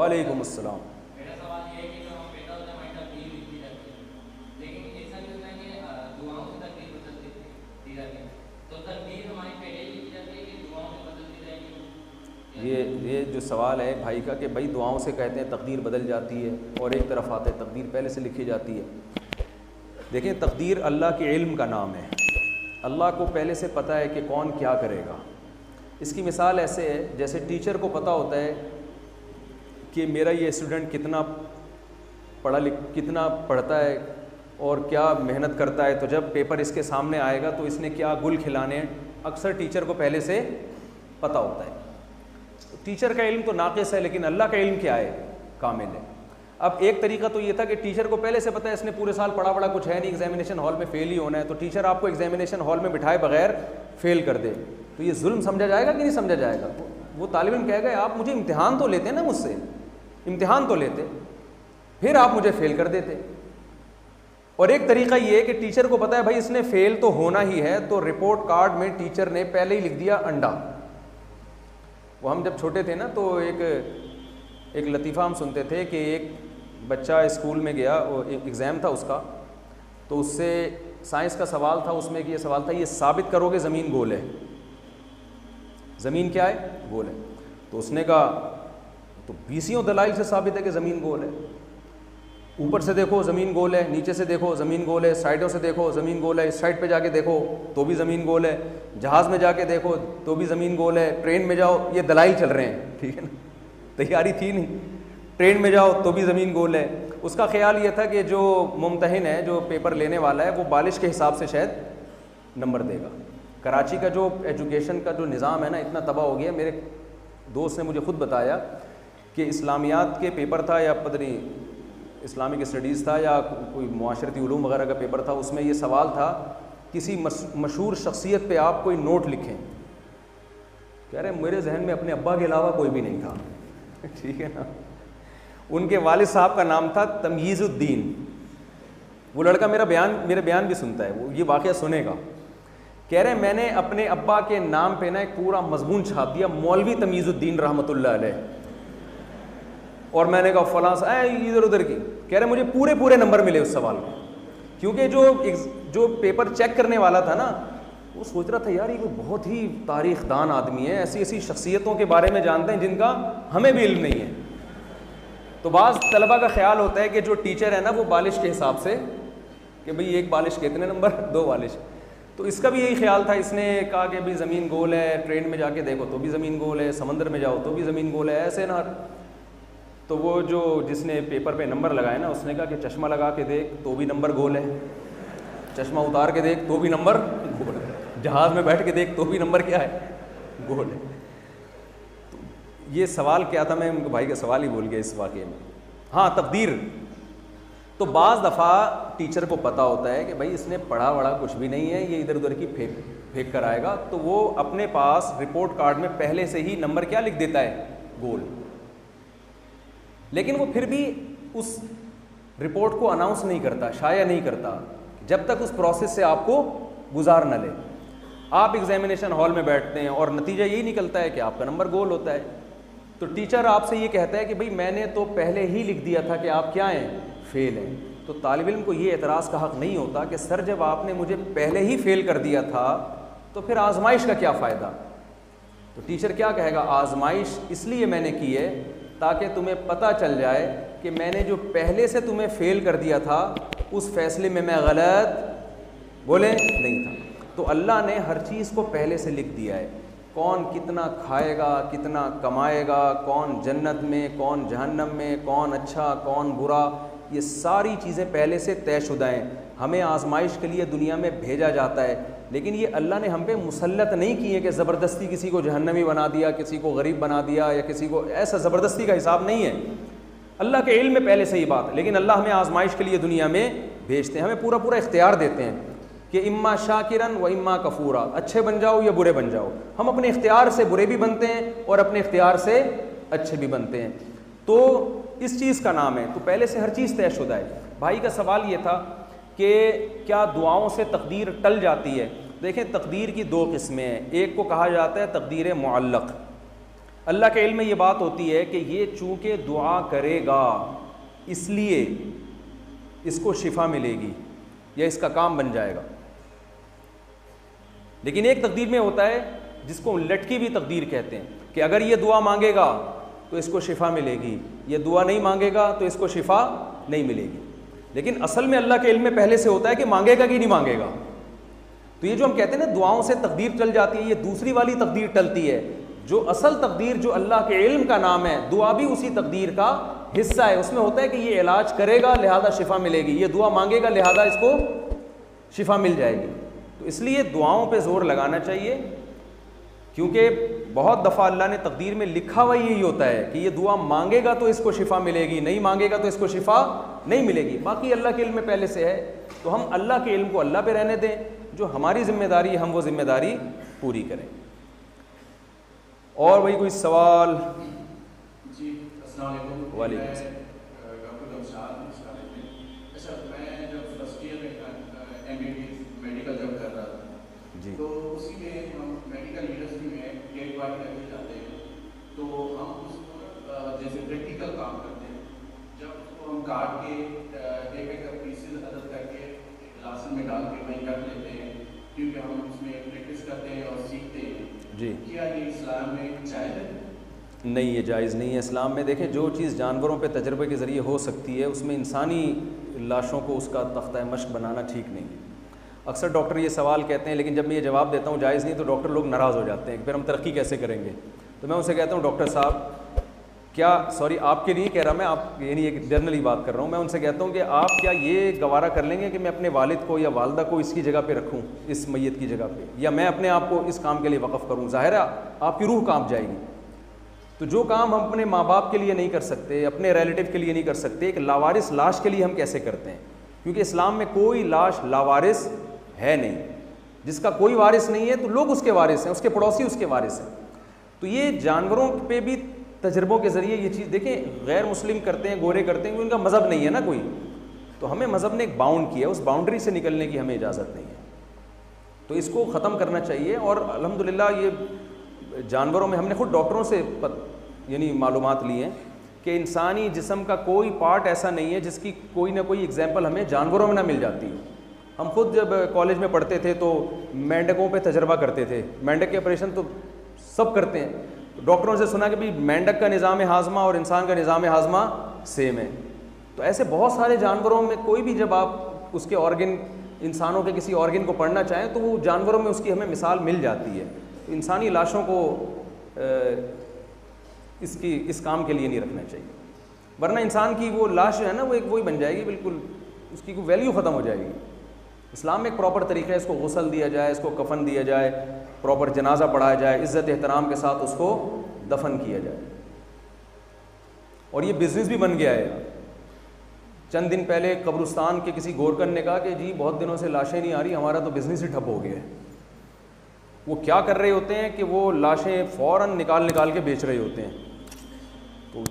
वालेकुम अस्सलाम। मेरा सवाल ये है कि जो हम पैदा होते हैं हमारी तकदीर लिखी जाती है, लेकिन ऐसा भी होता है कि दुआओं से तकदीर बदल दी जाती है, तो तकदीर हमारी पहले ही लिखी जाती है कि दुआओं से बदल दी जाएगी? ये जो सवाल है भाई का कि भाई दुआओं से कहते हैं तकदीर बदल जाती है, और एक तरफ आते हैं तकदीर पहले से लिखी जाती है। देखें, तकदीर अल्लाह के इल्म का नाम है। अल्लाह को पहले से पता है कि कौन क्या करेगा। इसकी मिसाल ऐसे है जैसे टीचर को पता होता है कि मेरा ये स्टूडेंट कितना पढ़ता है और क्या मेहनत करता है, तो जब पेपर इसके सामने आएगा तो इसने क्या गुल खिलाने हैं, अक्सर टीचर को पहले से पता होता है। टीचर का इल्म तो नाक़िस है, लेकिन अल्लाह का इल्म क्या है? कामिल है। अब एक तरीका तो ये था कि टीचर को पहले से पता है इसने पूरे साल पढ़ा कुछ है नहीं, एग्जामिनेशन हॉल में फ़ेल ही होना है, तो टीचर आपको एग्जामिनेशन हॉल में बिठाए बगैर फ़ेल कर दे, तो ये जुल्म समझा जाएगा कि नहीं समझा जाएगा? वो तालिब इल्म कहेगा आप मुझे इम्तिहान तो लेते ना, मुझसे इम्तिहान तो लेते, फिर आप मुझे फ़ेल कर देते। और एक तरीका ये है कि टीचर को पता है भाई इसने फ़ेल तो होना ही है, तो रिपोर्ट कार्ड में टीचर ने पहले ही लिख दिया अंडा। वो हम जब छोटे थे ना तो एक लतीफ़ा हम सुनते थे कि एक बच्चा स्कूल में गया, वो एक एग्ज़ाम था उसका, तो उससे साइंस का सवाल था, उसमें कि ये सवाल था ये साबित करोगे ज़मीन गोल है, ज़मीन क्या है? गोल है। तो उसने कहा तो 20 दलाइल से साबित है कि ज़मीन गोल है। ऊपर से देखो ज़मीन गोल है, नीचे से देखो ज़मीन गोल है, साइडों से देखो ज़मीन गोल है, इस साइड पे जाके देखो तो भी ज़मीन गोल है, जहाज़ में जाके देखो तो भी ज़मीन गोल है, ट्रेन में जाओ, ये दलाइल चल रहे हैं, ठीक है ना, तैयारी थी नहीं, ट्रेन में जाओ तो भी ज़मीन गोल है। उसका ख्याल ये था कि जो मुम्तहिन है, जो पेपर लेने वाला है, वो बालिश के हिसाब से शायद नंबर देगा। कराची का जो एजुकेशन का जो निज़ाम है ना, इतना तबाह हो गया। मेरे दोस्त ने मुझे ख़ुद बताया कि इस्लामियात के पेपर था या पता नहीं इस्लामिक स्टडीज़ था या कोई मुआशरती उलूम वगैरह का पेपर था, उसमें ये सवाल था किसी मशहूर शख्सियत पे आप कोई नोट लिखें। कह रहे मेरे जहन में अपने अब्बा के अलावा कोई भी नहीं था ठीक है ना। उनके वालिद साहब का नाम था तमीज़ुद्दीन। वो लड़का मेरे बयान भी सुनता है, वो ये वाक़या सुनेगा। कह रहे मैंने अपने अब्बा के नाम पे ना एक पूरा मजमून छाप दिया, मौलवी तमीज़ुद्दीन रहमतुल्लाह अलैह, और मैंने कहा फ़लाँ इधर उधर की। कह रहे मुझे पूरे नंबर मिले उस सवाल में, क्योंकि जो पेपर चेक करने वाला था ना, वो सोच रहा था यार ये कोई बहुत ही तारीख़दान आदमी है, ऐसी ऐसी शख्सियतों के बारे में जानते हैं जिनका हमें भी इल्म नहीं है। तो बाज़ तलबा का ख्याल होता है कि जो टीचर है ना वो बालिश के हिसाब से कि भाई एक बालिश के इतने नंबर, 2 बालिश। तो इसका भी यही ख्याल था, इसने कहा कि भाई ज़मीन गोल है, ट्रेन में जाके देखो तो भी ज़मीन गोल है, समंदर में जाओ तो भी ज़मीन गोल है, ऐसे ना। तो वो जिसने पेपर पे नंबर लगाए ना, उसने कहा कि चश्मा लगा के देख तो भी नंबर गोल है, चश्मा उतार के देख तो भी नंबर गोल है, जहाज़ में बैठ के देख तो भी नंबर क्या है? गोल है। तो ये सवाल क्या था, मैं उनके भाई का सवाल ही भूल गया इस वाक़े में। हाँ, तकदीर तो बाज़ दफ़ा टीचर को पता होता है कि भाई इसने पढ़ा वढ़ा कुछ भी नहीं है, ये इधर उधर की फेंक कर आएगा, तो वो अपने पास रिपोर्ट कार्ड में पहले से ही नंबर क्या लिख देता है? गोल। लेकिन वो फिर भी उस रिपोर्ट को अनाउंस नहीं करता, शाया नहीं करता, जब तक उस प्रोसेस से आपको गुजार न ले। आप एग्जामिनेशन हॉल में बैठते हैं और नतीजा यही निकलता है कि आपका नंबर गोल होता है। तो टीचर आपसे ये कहता है कि भाई मैंने तो पहले ही लिख दिया था कि आप क्या हैं? फेल हैं। तो तालिब इल्म को ये एतराज़ का हक़ नहीं होता कि सर जब आपने मुझे पहले ही फेल कर दिया था तो फिर आजमाइश का क्या फ़ायदा। तो टीचर क्या कहेगा? आजमाइश इसलिए मैंने की है ताकि तुम्हें पता चल जाए कि मैंने जो पहले से तुम्हें फ़ेल कर दिया था उस फैसले में मैं गलत बोले नहीं था। तो अल्लाह ने हर चीज़ को पहले से लिख दिया है, कौन कितना खाएगा, कितना कमाएगा, कौन जन्नत में, कौन जहन्नम में, कौन अच्छा कौन बुरा, ये सारी चीज़ें पहले से तयशुदा हैं। हमें आजमाइश के लिए दुनिया में भेजा जाता है, लेकिन ये अल्लाह ने हम पे मुसल्लत नहीं किए कि ज़बरदस्ती किसी को जहन्नमी बना दिया, किसी को गरीब बना दिया, या किसी को ऐसा ज़बरदस्ती का हिसाब नहीं है। अल्लाह के इल्म में पहले से ही बात है, लेकिन अल्लाह हमें आजमाइश के लिए दुनिया में भेजते हैं, हमें पूरा इख्तियार देते हैं कि इम्मा शाकिरन व इम्मा कफूरा, अच्छे बन जाओ या बुरे बन जाओ। हम अपने इख्तियार से बुरे भी बनते हैं और अपने इख्तियार से अच्छे भी बनते हैं। तो इस चीज़ का नाम है, तो पहले से हर चीज़ तयशुदा है। भाई का सवाल ये था कि क्या दुआओं से तकदीर टल जाती है। देखें, तकदीर की 2 किस्में हैं। एक को कहा जाता है तकदीर मुअल्लक़, अल्लाह के इल्म में ये बात होती है कि ये चूँकि दुआ करेगा इसलिए इसको शिफा मिलेगी या इसका काम बन जाएगा। लेकिन एक तकदीर में होता है जिसको लटकी हुई तकदीर कहते हैं कि अगर ये दुआ मांगेगा तो इसको शिफा मिलेगी, ये दुआ नहीं मांगेगा तो इसको शिफा नहीं मिलेगी। लेकिन असल में अल्लाह के इल्म में पहले से होता है कि मांगेगा कि नहीं मांगेगा। तो ये जो हम कहते हैं ना दुआओं से तकदीर टल जाती है, ये दूसरी वाली तकदीर टलती है। जो असल तकदीर जो अल्लाह के इल्म का नाम है, दुआ भी उसी तकदीर का हिस्सा है। उसमें होता है कि ये इलाज करेगा लिहाजा शिफा मिलेगी, ये दुआ मांगेगा लिहाजा इसको शिफा मिल जाएगी। तो इसलिए दुआओं पे ज़ोर लगाना चाहिए, क्योंकि बहुत दफ़ा अल्लाह ने तकदीर में लिखा हुआ यही होता है कि ये दुआ मांगेगा तो इसको शिफा मिलेगी, नहीं मांगेगा तो इसको शिफा नहीं मिलेगी। बाकी अल्लाह के इल्म में पहले से है, तो हम अल्लाह के इल्म को अल्लाह पे रहने दें, जो हमारी ज़िम्मेदारी हम वो ज़िम्मेदारी पूरी करें। और वही कोई सवाल? जी अस्सलाम वालेकुम। वालेकुम डॉक्टर गमशाद में। अच्छा, मैं जब फर्स्ट ईयर में MBBS मेडिकल जब कर रहा था जी, तो उसी में हम मेडिकल यूनिवर्सिटी में गेट वाइज करके जाते हैं, तो हम उसको जैसे प्रैक्टिकल काम करते हैं, जब उसको हम काट के एक एक पीसेस अलग करके ग्लासन में डाल के वहीं कर लेते हैं, क्योंकि हम उसमें प्रैक्टिस करते हैं और सीखते हैं। जी। क्या ये इस्लाम में जायज़ है? नहीं, ये जायज़ नहीं है इस्लाम में। देखें, जो चीज़ जानवरों पे तजर्बे के ज़रिए हो सकती है उसमें इंसानी लाशों को उसका तख्ता मश्क बनाना ठीक नहीं है। अक्सर डॉक्टर ये सवाल कहते हैं, लेकिन जब मैं ये जवाब देता हूँ जायज़ नहीं, तो डॉक्टर लोग नाराज़ हो जाते हैं कि फिर हम तरक्की कैसे करेंगे। तो मैं उनसे कहता हूँ डॉक्टर साहब क्या, सॉरी आपके नहीं कह रहा मैं, आप यानी एक जनरली बात कर रहा हूँ, मैं उनसे कहता हूँ कि आप क्या ये गवारा कर लेंगे कि मैं अपने वालिद को या वालदा को इसकी जगह पे रखूँ, इस मैयत की जगह पे, या मैं अपने आप को इस काम के लिए वक़्फ़ करूँ। ज़ाहिर है आपकी रूह कांप जाएगी। तो जो काम हम अपने माँ बाप के लिए नहीं कर सकते, अपने रिलेटिव के लिए नहीं कर सकते, एक लावारिस लाश के लिए हम कैसे करते हैं? क्योंकि इस्लाम में कोई लाश लावारिस है नहीं। जिसका कोई वारिस नहीं है तो लोग उसके वारिस हैं, उसके पड़ोसी उसके वारिस हैं। तो ये जानवरों पे भी तजर्बों के ज़रिए ये चीज़ देखें, गैर मुस्लिम करते हैं, गोरे करते हैं, उनका मज़हब नहीं है ना कोई, तो हमें मज़हब ने एक बाउंड किया, उस बाउंड्री से निकलने की हमें इजाज़त नहीं है। तो इसको ख़त्म करना चाहिए। और अल्हम्दुलिल्लाह ये जानवरों में हमने खुद डॉक्टरों से यानी मालूमात ली हैं कि इंसानी जिस्म का कोई पार्ट ऐसा नहीं है जिसकी कोई ना कोई एग्जाम्पल हमें जानवरों में ना मिल जाती हो। हम खुद जब कॉलेज में पढ़ते थे तो मेंढकों पे तजर्बा करते थे, मेंढक के ऑपरेशन तो सब करते हैं, तो डॉक्टरों से सुना कि भाई मेंढक का निज़ाम हाजमा और इंसान का निज़ाम हाजमा सेम है। तो ऐसे बहुत सारे जानवरों में कोई भी, जब आप उसके ऑर्गन, इंसानों के किसी ऑर्गन को पढ़ना चाहें तो वो जानवरों में उसकी हमें मिसाल मिल जाती है। तो इंसानी लाशों को इस काम के लिए नहीं रखना चाहिए, वरना इंसान की वो लाश जो है ना वो एक वही बन जाएगी, बिल्कुल उसकी कोई वैल्यू ख़त्म हो जाएगी। इस्लाम में एक प्रॉपर तरीका है, इसको गुस्ल दिया जाए, इसको कफन दिया जाए, प्रॉपर जनाजा पढ़ाया जाए, इज़्ज़त एहतराम के साथ उसको दफन किया जाए। और ये बिज़नेस भी बन गया है। चंद दिन पहले कब्रिस्तान के किसी गोरकन ने कहा कि जी बहुत दिनों से लाशें नहीं आ रही, हमारा तो बिज़नेस ही ठप हो गया है। वो क्या कर रहे होते हैं कि वो लाशें फ़ौरन निकाल के बेच रहे होते हैं। तो